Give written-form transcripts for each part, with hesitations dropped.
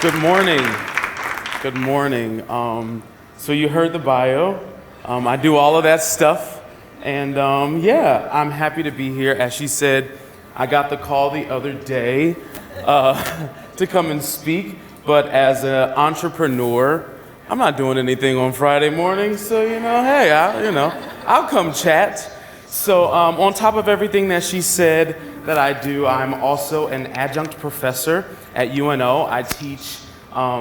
Good morning. Good morning. So you heard the bio. I do all of that stuff. And I'm happy to be here. As she said, I got the call the other day to come and speak. But as an entrepreneur, I'm not doing anything on Friday mornings. So, hey, I'll come chat. So on top of everything that she said that I do, I'm also an adjunct professor at UNO. I teach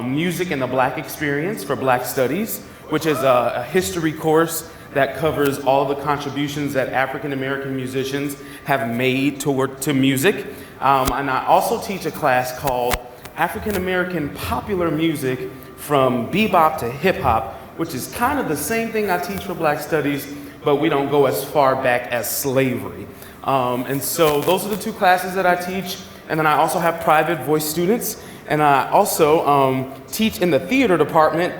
music and the Black experience for Black Studies, which is a history course that covers all the contributions that African American musicians have made to music. And I also teach a class called African American Popular Music from Bebop to Hip Hop, which is kind of the same thing I teach for Black Studies, but we don't go as far back as slavery. And so those are the two classes that I teach. And then I also have private voice students. And I also teach in the theater department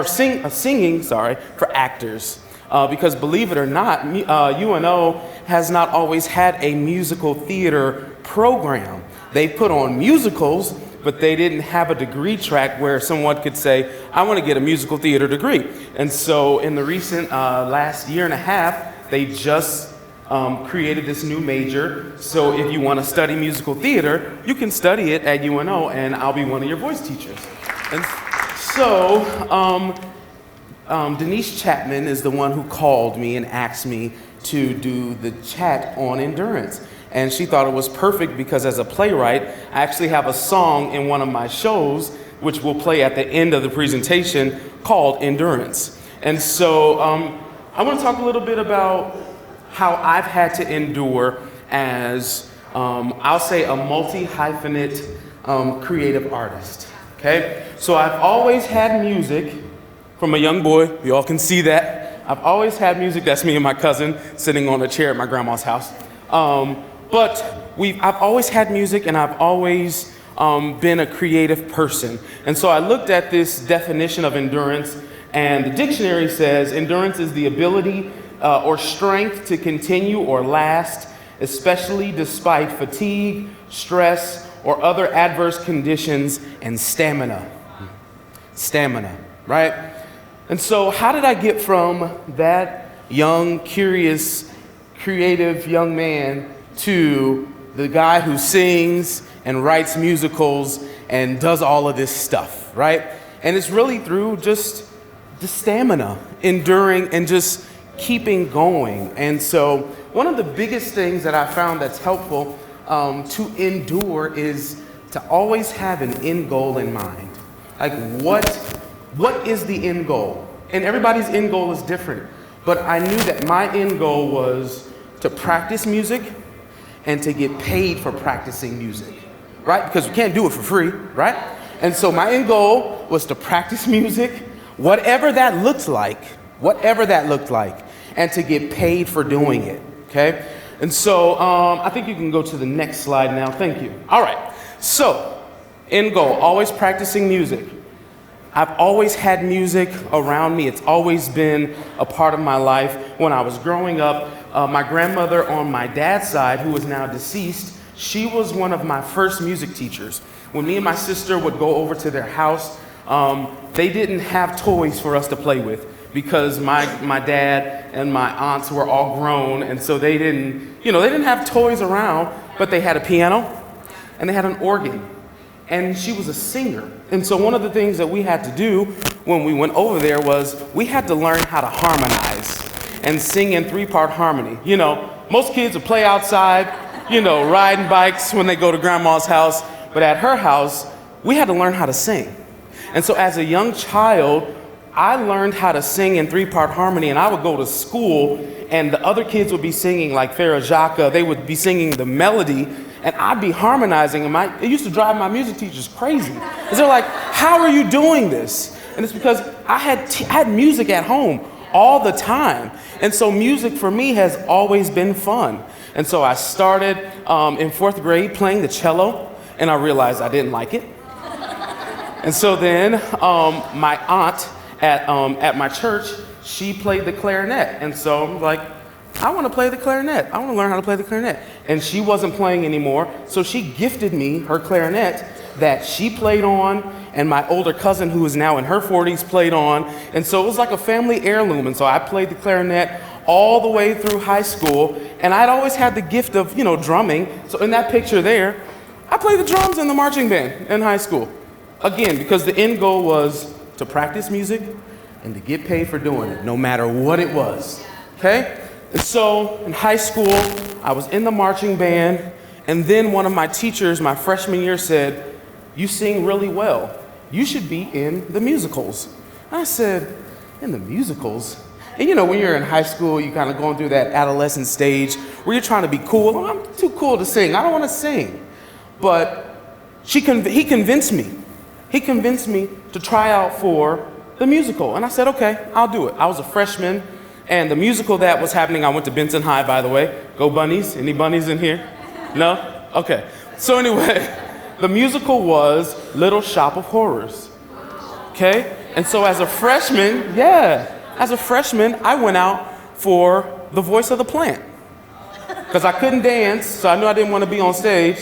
singing for actors. Because believe it or not, UNO has not always had a musical theater program. They put on musicals, but they didn't have a degree track where someone could say, I want to get a musical theater degree. And so in the recent last year and a half, they just created this new major. So if you want to study musical theater, you can study it at UNO, and I'll be one of your voice teachers. And so Denise Chapman is the one who called me and asked me to do the chat on endurance. And she thought it was perfect because as a playwright, I actually have a song in one of my shows, which will play at the end of the presentation, called Endurance. And so I want to talk a little bit about how I've had to endure as, I'll say, a multi-hyphenate creative artist, okay? So I've always had music from a young boy. You all can see that. I've always had music. That's me and my cousin sitting on a chair at my grandma's house. But I've always had music, and I've always been a creative person. And so I looked at this definition of endurance, and the dictionary says endurance is the ability or strength to continue or last, especially despite fatigue, stress, or other adverse conditions, and stamina. Stamina, right? And so how did I get from that young, curious, creative young man to the guy who sings and writes musicals and does all of this stuff, right? And it's really through just the stamina, enduring, and just keeping going. And so one of the biggest things that I found that's helpful to endure is to always have an end goal in mind. Like what is the end goal? And everybody's end goal is different. But I knew that my end goal was to practice music and to get paid for practicing music, right? Because we can't do it for free, right? And so my end goal was to practice music, whatever that looked like, and to get paid for doing it, okay? And so I think you can go to the next slide now. Thank you. All right. So end goal, always practicing music. I've always had music around me. It's always been a part of my life. When I was growing up, my grandmother on my dad's side, who is now deceased, she was one of my first music teachers. When me and my sister would go over to their house, they didn't have toys for us to play with because my dad and my aunts were all grown, and so they didn't have toys around, but they had a piano and they had an organ. And she was a singer. And so one of the things that we had to do when we went over there was we had to learn how to harmonize and sing in 3-part harmony. Most kids would play outside, riding bikes when they go to grandma's house. But at her house, we had to learn how to sing. And so as a young child, I learned how to sing in 3-part harmony, and I would go to school and the other kids would be singing like Farah Jaka. They would be singing the melody, and I'd be harmonizing, and it used to drive my music teachers crazy. Because they're like, how are you doing this? And it's because I had music at home all the time. And so music for me has always been fun. And so I started in 4th grade playing the cello, and I realized I didn't like it. And so then my aunt at my church, she played the clarinet. And so I'm like, I want to play the clarinet. I want to learn how to play the clarinet. And she wasn't playing anymore, so she gifted me her clarinet that she played on, and my older cousin, who is now in her 40s, played on. And so it was like a family heirloom. And so I played the clarinet all the way through high school. And I'd always had the gift of, drumming. So in that picture there, I played the drums in the marching band in high school. Again, because the end goal was to practice music and to get paid for doing it, no matter what it was. Okay? And so in high school, I was in the marching band. And then one of my teachers, my freshman year, said, "You sing really well. You should be in the musicals." I said, "In the musicals?" And when you're in high school, you're kind of going through that adolescent stage where you're trying to be cool. "Oh, I'm too cool to sing. I don't want to sing." But he convinced me. He convinced me to try out for the musical. And I said, "Okay, I'll do it." I was a freshman, and the musical that was happening, I went to Benson High, by the way. Go Bunnies. Any bunnies in here? No? Okay. So anyway, the musical was Little Shop of Horrors. Okay? And so as a freshman, I went out for the voice of the plant. Because I couldn't dance, so I knew I didn't want to be on stage.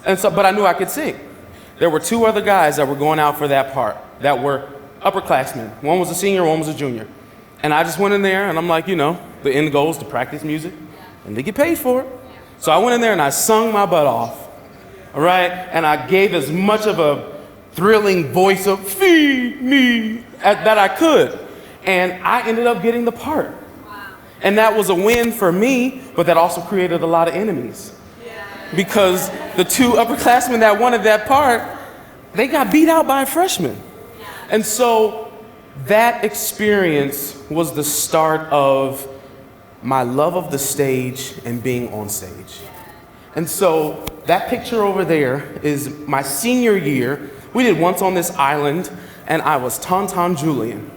But I knew I could sing. There were two other guys that were going out for that part that were upperclassmen. One was a senior, one was a junior. And I just went in there, and I'm like, the end goal is to practice music and to get paid for it. So I went in there and I sung my butt off, all right? And I gave as much of a thrilling voice of "feed me" that I could. And I ended up getting the part. And that was a win for me, but that also created a lot of enemies. Because the two upperclassmen that wanted that part, they got beat out by a freshman. And so that experience was the start of my love of the stage and being on stage. And so that picture over there is my senior year. We did Once on This Island, and I was Tauntaun Julian.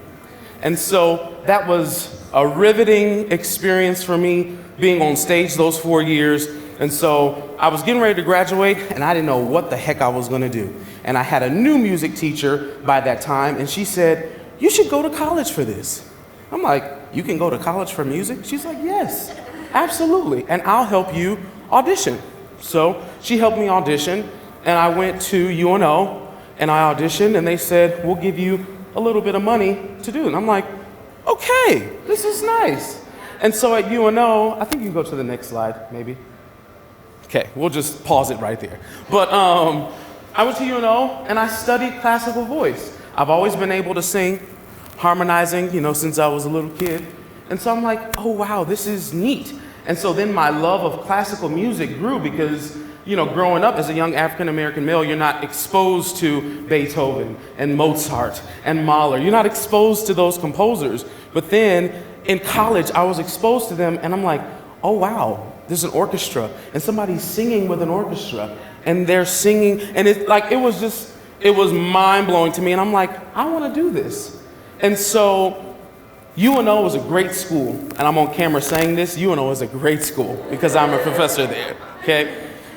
And so that was a riveting experience for me, being on stage those 4 years. And so I was getting ready to graduate, and I didn't know what the heck I was going to do. And I had a new music teacher by that time, and she said, "You should go to college for this." I'm like, "You can go to college for music?" She's like, "Yes, absolutely, and I'll help you audition." So she helped me audition, and I went to UNO, and I auditioned, and they said, "We'll give you a little bit of money to do it." And I'm like, "Okay, this is nice." And so at UNO, I think you can go to the next slide, maybe. Okay, we'll just pause it right there. But I went to UNO, and I studied classical voice. I've always been able to sing, harmonizing, since I was a little kid. And so I'm like, "Oh, wow, this is neat." And so then my love of classical music grew because, growing up as a young African-American male, you're not exposed to Beethoven and Mozart and Mahler. You're not exposed to those composers. But then in college, I was exposed to them, and I'm like, "Oh, wow, there's an orchestra, and somebody's singing with an orchestra, and they're singing." And it was mind-blowing to me. And I'm like, "I want to do this." And so UNO was a great school, and I'm on camera saying this. UNO is a great school because I'm a professor there, okay?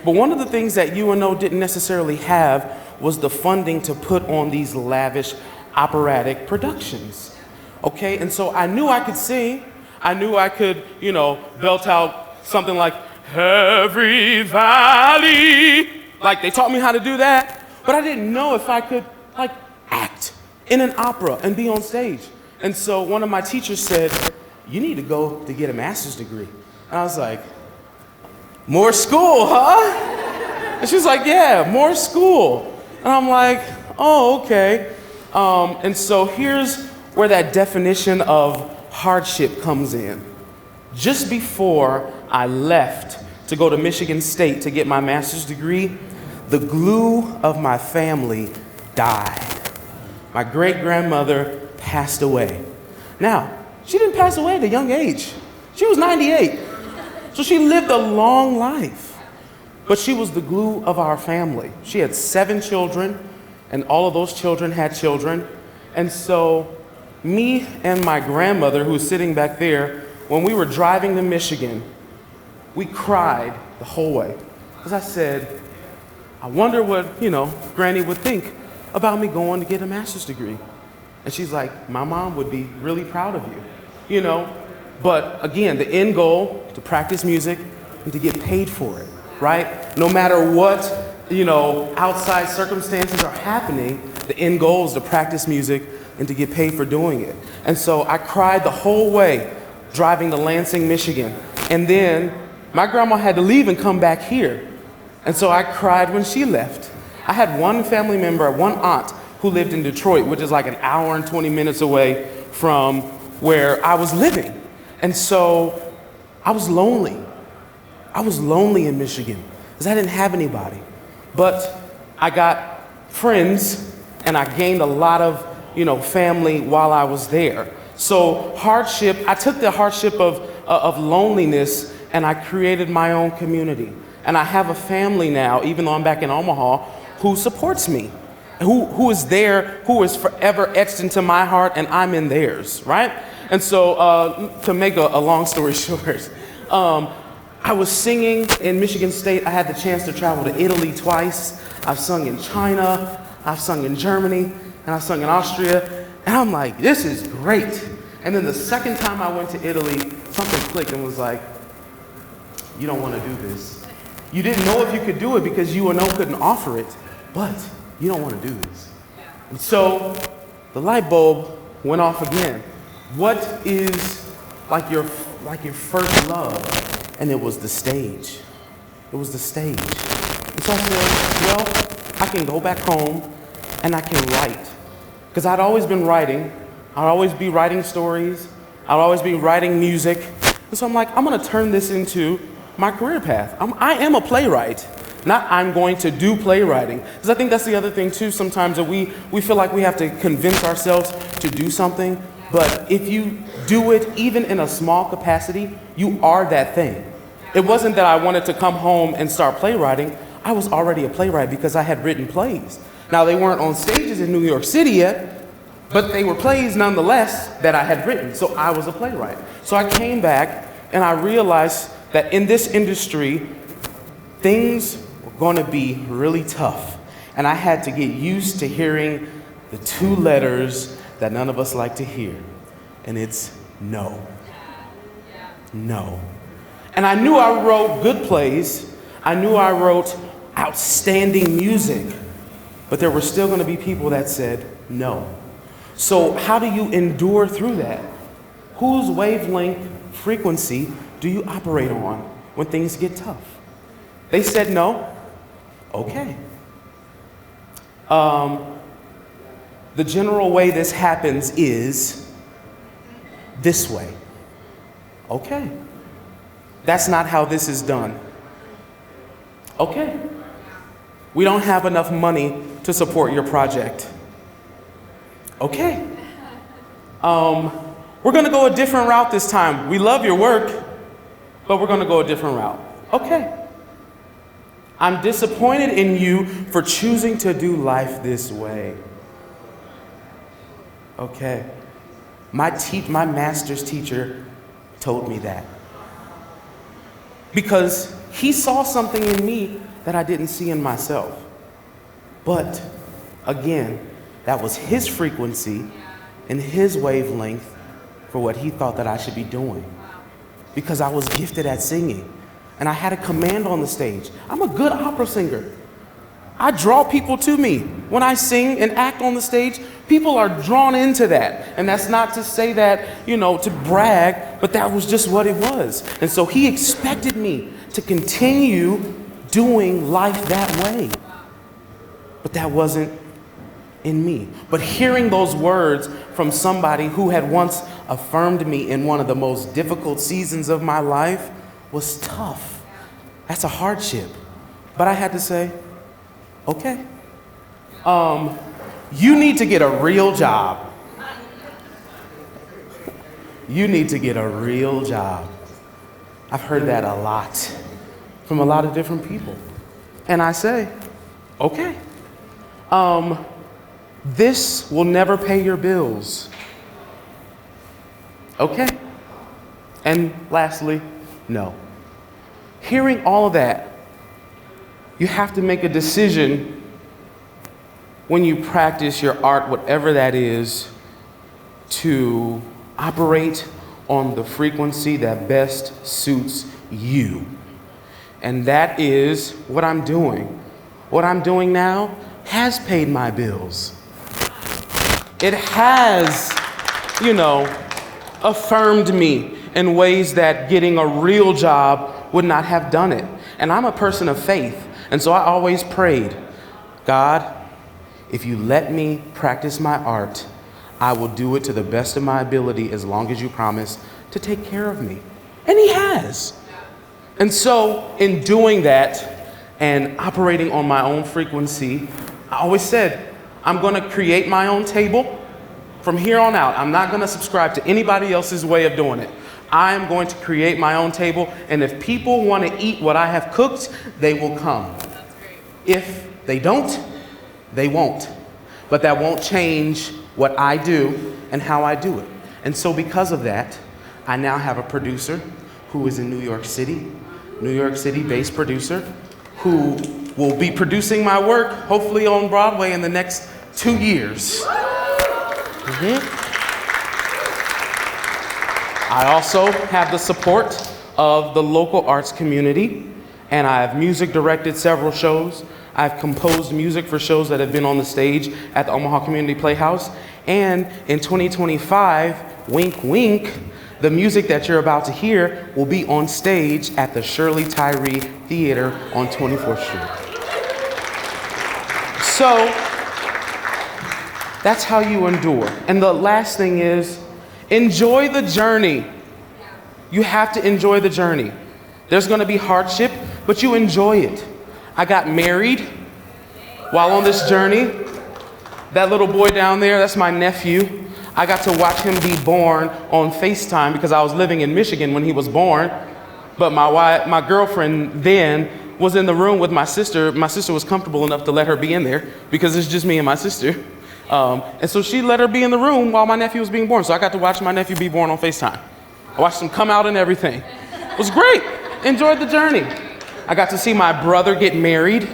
But one of the things that UNO didn't necessarily have was the funding to put on these lavish operatic productions, okay? And so I knew I could sing. I knew I could, belt out something like "Every Valley." Like, they taught me how to do that, but I didn't know if I could, act in an opera and be on stage. And so one of my teachers said, "You need to go to get a master's degree." And I was like, "More school, huh?" And she was like, "Yeah, more school." And I'm like, "Oh, okay." And so here's where that definition of hardship comes in. Just before I left to go to Michigan State to get my master's degree, the glue of my family died. My great-grandmother passed away. Now, she didn't pass away at a young age. She was 98. So she lived a long life. But she was the glue of our family. She had 7 children, and all of those children had children. And so me and my grandmother, who was sitting back there, when we were driving to Michigan, we cried the whole way. Because I said, "I wonder what, Granny would think about me going to get a master's degree." And she's like, "My mom would be really proud of you, But again, the end goal, to practice music and to get paid for it, right? No matter what outside circumstances are happening, the end goal is to practice music and to get paid for doing it. And so I cried the whole way driving to Lansing, Michigan. And then my grandma had to leave and come back here. And so I cried when she left. I had one family member, one aunt, who lived in Detroit, which is like an hour and 20 minutes away from where I was living. And so I was lonely. I was lonely in Michigan because I didn't have anybody. But I got friends and I gained a lot of, family while I was there. So I took the hardship of loneliness and I created my own community. And I have a family now, even though I'm back in Omaha, who supports me, who is there, who is forever etched into my heart and I'm in theirs, right? And so to make a long story short, I was singing in Michigan State. I had the chance to travel to Italy twice. I've sung in China, I've sung in Germany, and I've sung in Austria. And I'm like, this is great. And then the second time I went to Italy, something clicked and was like, you don't want to do this. You didn't know if you could do it because you couldn't offer it, but you don't want to do this. And so the light bulb went off again. What is like your first love? And it was the stage. It was the stage. And so I said, well, I can go back home and I can write. Because I'd always been writing. I'd always be writing stories. I'd always be writing music. And so I'm like, I'm going to turn this into my career path. I am a playwright. Not I'm going to do playwriting. Because I think that's the other thing too, sometimes that we feel like we have to convince ourselves to do something. But if you do it even in a small capacity, you are that thing. It wasn't that I wanted to come home and start playwriting. I was already a playwright because I had written plays. Now they weren't on stages in New York City yet, but they were plays nonetheless that I had written. So I was a playwright. So I came back and I realized that in this industry, things were going to be really tough. And I had to get used to hearing the two letters that none of us like to hear. And it's no. No. And I knew I wrote good plays. I knew I wrote outstanding music. But there were still going to be people that said no. So how do you endure through that? Whose wavelength frequency do you operate on when things get tough? They said no. Okay. The general way this happens is this way. Okay. That's not how this is done. Okay. We don't have enough money to support your project. Okay. We're going to go a different route this time. We love your work, but we're going to go a different route. Okay. I'm disappointed in you for choosing to do life this way. Okay. My master's teacher told me that. Because he saw something in me that I didn't see in myself. But again, that was his frequency and his wavelength for what he thought that I should be doing. Because I was gifted at singing and I had a command on the stage. I'm a good opera singer. I draw people to me. When I sing and act on the stage, people are drawn into that. And that's not to say that, to brag, but that was just what it was. And so he expected me to continue doing life that way. But that wasn't in me. But hearing those words from somebody who had once affirmed me in one of the most difficult seasons of my life was tough. That's a hardship. But I had to say, okay, you need to get a real job. You need to get a real job. I've heard that a lot from a lot of different people. And I say, okay, this will never pay your bills. Okay? And lastly, no. Hearing all of that, you have to make a decision when you practice your art, whatever that is, to operate on the frequency that best suits you. And that is what I'm doing. what I'm doing now has paid my bills. It has, affirmed me in ways that getting a real job would not have done it. And I'm a person of faith. And so I always prayed, God, if you let me practice my art, I will do it to the best of my ability as long as you promise to take care of me. And he has. And so in doing that and operating on my own frequency, I always said, I'm going to create my own table. From here on out, I'm not going to subscribe to anybody else's way of doing it. I am going to create my own table, and if people want to eat what I have cooked, they will come. If they don't, they won't. But that won't change what I do and how I do it. And so because of that, I now have a producer who is in New York City-based producer, who will be producing my work, hopefully on Broadway in the next 2 years. I also have the support of the local arts community, and I have music directed several shows. I've composed music for shows that have been on the stage at the Omaha Community Playhouse. And in 2025, wink, wink, the music that you're about to hear will be on stage at the Shirley Tyree Theater on 24th Street. So that's how you endure. And the last thing is, enjoy the journey. You have to enjoy the journey. There's going to be hardship, but you enjoy it. I got married while on this journey. That little boy down there, that's my nephew. I got to watch him be born on FaceTime because I was living in Michigan when he was born. But my girlfriend then was in the room with my sister. My sister was comfortable enough to let her be in there because it's just me and my sister. And so she let her be in the room while my nephew was being born. So I got to watch my nephew be born on FaceTime. I watched him come out and everything. It was great. Enjoyed the journey. I got to see my brother get married.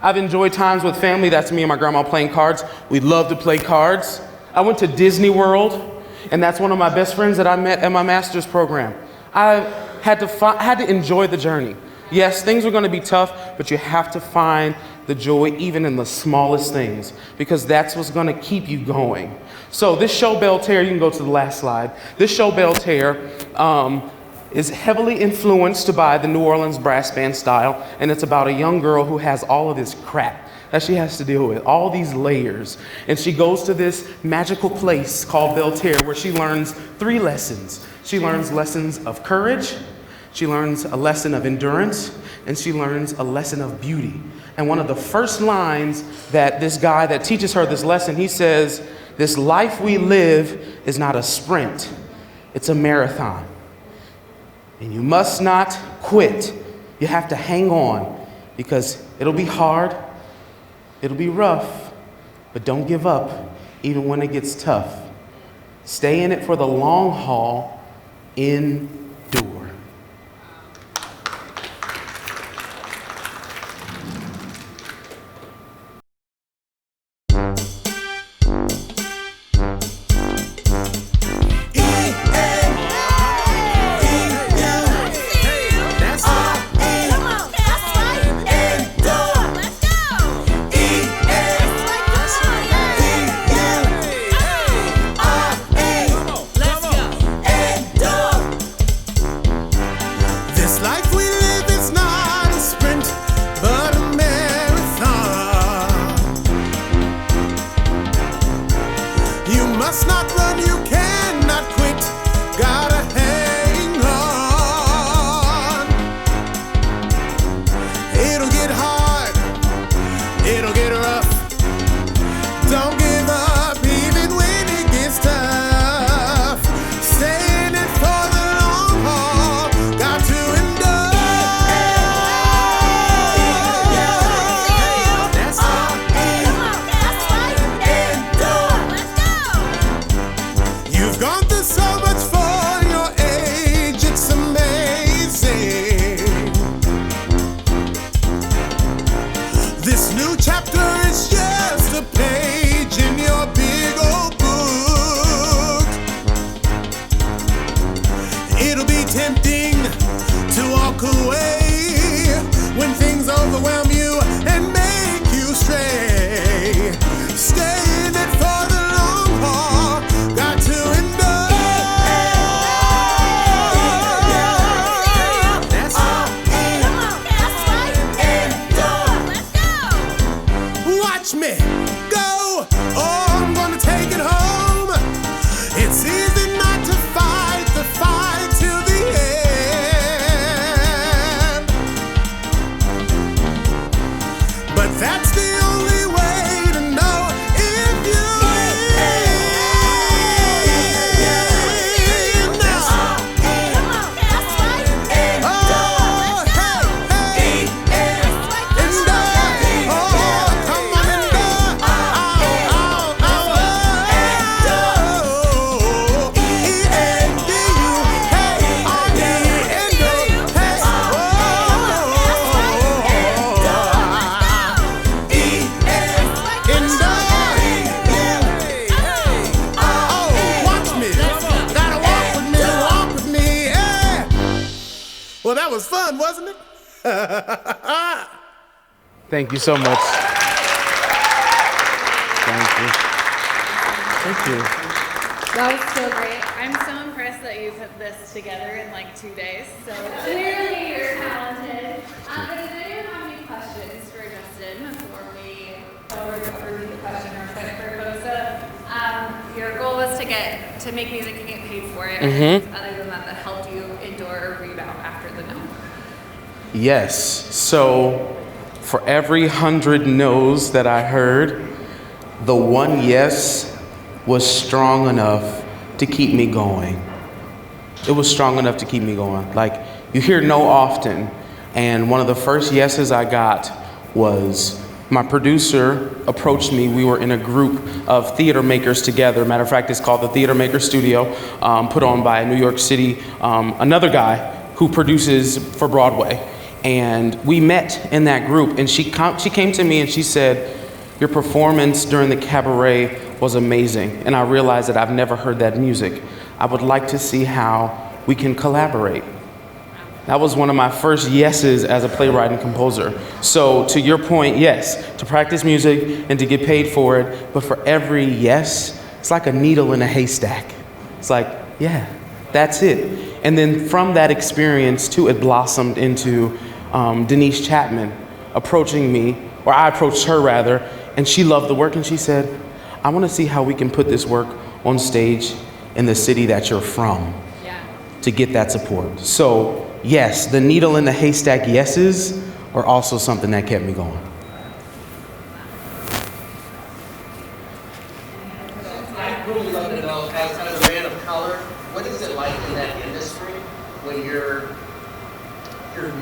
I've enjoyed times with family. That's me and my grandma playing cards. We love to play cards. I went to Disney World, and that's one of my best friends that I met at my master's program. I had to enjoy the journey. Yes, things are going to be tough, but you have to find the joy even in the smallest things, because that's what's going to keep you going. So this show, Belle Terre, you can go to the last slide. This show, Belle Terre, is heavily influenced by the New Orleans brass band style, and it's about a young girl who has all of this crap that she has to deal with, all these layers. And she goes to this magical place called Belle Terre where she learns 3 lessons. She learns lessons of courage, she learns a lesson of endurance, and she learns a lesson of beauty. And one of the first lines that this guy that teaches her this lesson, he says, "This life we live is not a sprint, it's a marathon. And you must not quit. You have to hang on, because it'll be hard, it'll be rough, but don't give up even when it gets tough. Stay in it for the long haul, endure." Away when things overwhelm you and make watch me go. Oh, I'm gonna take it home. It's easy not to fight the fight till the end. But that's the only way to know if you Well, that was fun, wasn't it? Thank you so much. Thank you. Thank you. That was so great. I'm so impressed that you put this together in like 2 days. So clearly you're talented. But does anyone have any questions for Justin before we go over the question or for Bosa? Your goal was to make music and get paid for it. Mm-hmm. Other than that helped you endure or rebound after the no. Yes. So for every 100 no's that I heard, the one yes was strong enough to keep me going. It was strong enough to keep me going. Like, you hear no often, and one of the first yeses I got was my producer approached me. We were in a group of theater makers together. Matter of fact, it's called the Theater Maker Studio, put on by New York City, another guy who produces for Broadway. And we met in that group, and she came to me and she said, "Your performance during the cabaret was amazing, and I realized that I've never heard that music. I would like to see how we can collaborate." That was one of my first yeses as a playwright and composer. So to your point, yes, to practice music and to get paid for it, but for every yes, it's like a needle in a haystack. It's like, yeah, that's it. And then from that experience too, it blossomed into Denise Chapman approaching me, or I approached her rather, and she loved the work and she said, "I want to see how we can put this work on stage in the city that you're from." Yeah. To get that support. So yes, the needle in the haystack yeses are also something that kept me going. I'd really love to know, as a man of color, what is it like in that industry when you're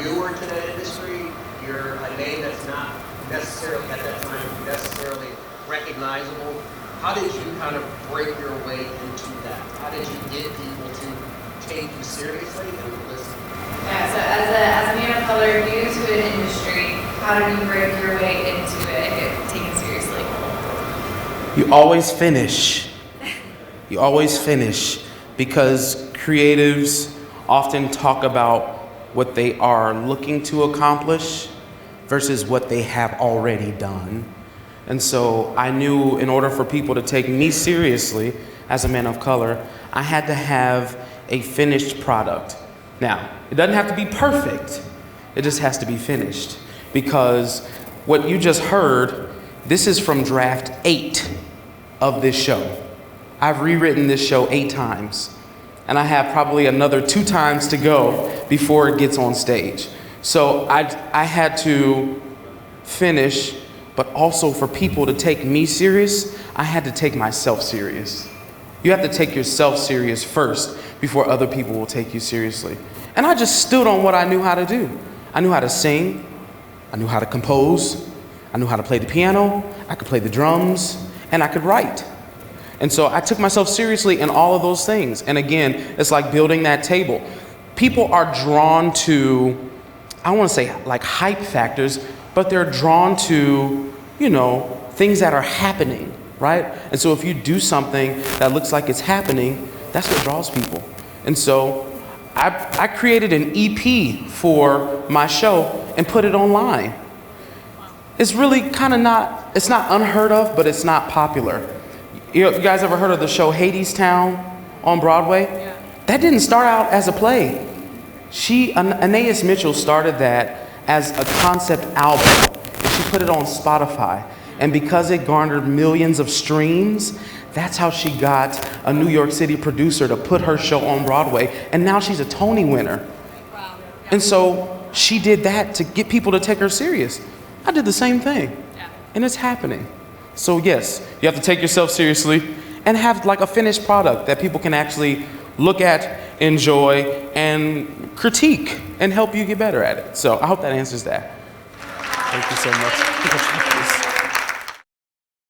newer to that industry, you're a name that's not necessarily at that time necessarily recognizable. How did you kind of break your way into that? How did you get people to take you seriously and listen? Yeah, so as a man of color new to an industry, how did you break your way into it and get taken seriously? You always finish. You always finish, because creatives often talk about what they are looking to accomplish versus what they have already done. And so I knew in order for people to take me seriously as a man of color, I had to have a finished product. Now, it doesn't have to be perfect. It just has to be finished. Because what you just heard, this is from draft 8 of this show. I've rewritten this show 8 times. And I have probably another 2 times to go before it gets on stage. So I had to finish, but also for people to take me serious, I had to take myself serious. You have to take yourself serious first before other people will take you seriously. And I just stood on what I knew how to do. I knew how to sing, I knew how to compose, I knew how to play the piano, I could play the drums, and I could write. And so I took myself seriously in all of those things. And again, it's like building that table. People are drawn to, I don't want to say like hype factors, but they're drawn to, things that are happening, right? And so if you do something that looks like it's happening, that's what draws people. And so I created an EP for my show and put it online. It's really kind of it's not unheard of, but it's not popular. You guys ever heard of the show Hadestown on Broadway? Yeah. That didn't start out as a play. Anais Mitchell started that as a concept album, and she put it on Spotify. And because it garnered millions of streams, that's how she got a New York City producer to put her show on Broadway. And now she's a Tony winner. Wow. And so she did that to get people to take her serious. I did the same thing. Yeah. And it's happening. So yes, you have to take yourself seriously and have like a finished product that people can actually look at, enjoy, and critique and help you get better at it. So I hope that answers that. Thank you so much.